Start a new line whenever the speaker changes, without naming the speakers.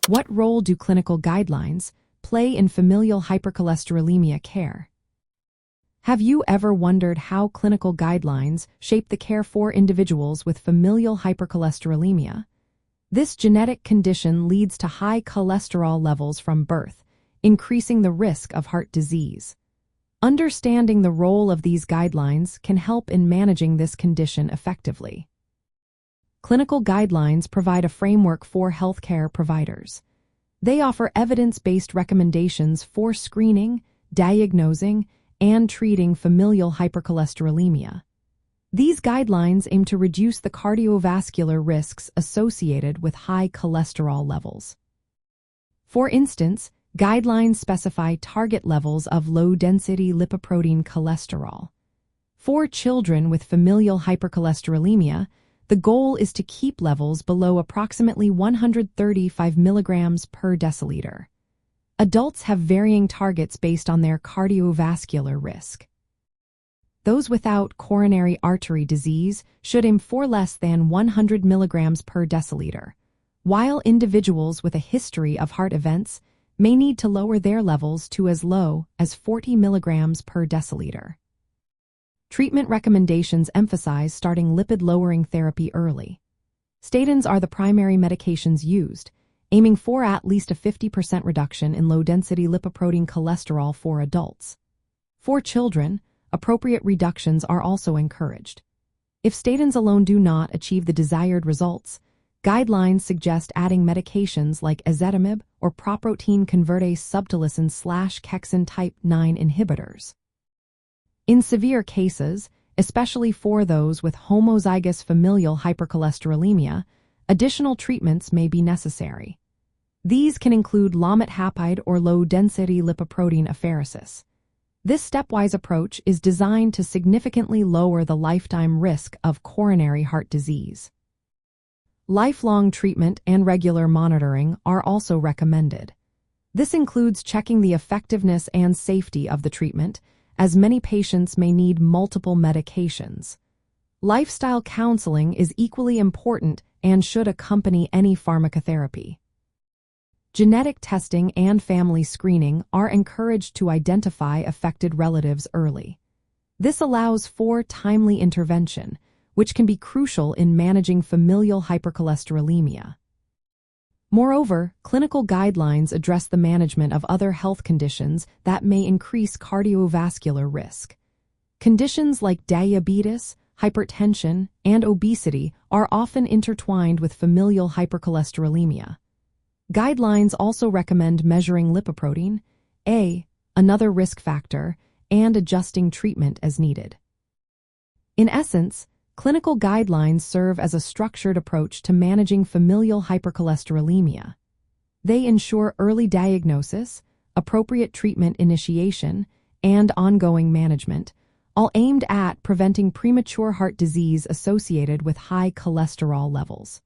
What role do clinical guidelines play in familial hypercholesterolemia care? Have you ever wondered how clinical guidelines shape the care for individuals with familial hypercholesterolemia? This genetic condition leads to high cholesterol levels from birth, increasing the risk of heart disease. Understanding the role of these guidelines can help in managing this condition effectively. Clinical guidelines provide a framework for healthcare providers. They offer evidence-based recommendations for screening, diagnosing, and treating familial hypercholesterolemia. These guidelines aim to reduce the cardiovascular risks associated with high cholesterol levels. For instance, guidelines specify target levels of low-density lipoprotein cholesterol. For children with familial hypercholesterolemia, the goal is to keep levels below approximately 135 milligrams per deciliter. Adults have varying targets based on their cardiovascular risk. Those without coronary artery disease should aim for less than 100 milligrams per deciliter, while individuals with a history of heart events may need to lower their levels to as low as 40 milligrams per deciliter. Treatment recommendations emphasize starting lipid-lowering therapy early. Statins are the primary medications used, aiming for at least a 50% reduction in low-density lipoprotein cholesterol for adults. For children, appropriate reductions are also encouraged. If statins alone do not achieve the desired results, guidelines suggest adding medications like ezetimibe or proprotein convertase subtilisin/kexin type 9 inhibitors. In severe cases, especially for those with homozygous familial hypercholesterolemia, additional treatments may be necessary. These can include lomethapide or low-density lipoprotein apheresis. This stepwise approach is designed to significantly lower the lifetime risk of coronary heart disease. Lifelong treatment and regular monitoring are also recommended. This includes checking the effectiveness and safety of the treatment, as many patients may need multiple medications. Lifestyle counseling is equally important and should accompany any pharmacotherapy. Genetic testing and family screening are encouraged to identify affected relatives early. This allows for timely intervention, which can be crucial in managing familial hypercholesterolemia. Moreover, clinical guidelines address the management of other health conditions that may increase cardiovascular risk. Conditions like diabetes, hypertension, and obesity are often intertwined with familial hypercholesterolemia. Guidelines also recommend measuring lipoprotein, another risk factor, and adjusting treatment as needed. In essence, clinical guidelines serve as a structured approach to managing familial hypercholesterolemia. They ensure early diagnosis, appropriate treatment initiation, and ongoing management, all aimed at preventing premature heart disease associated with high cholesterol levels.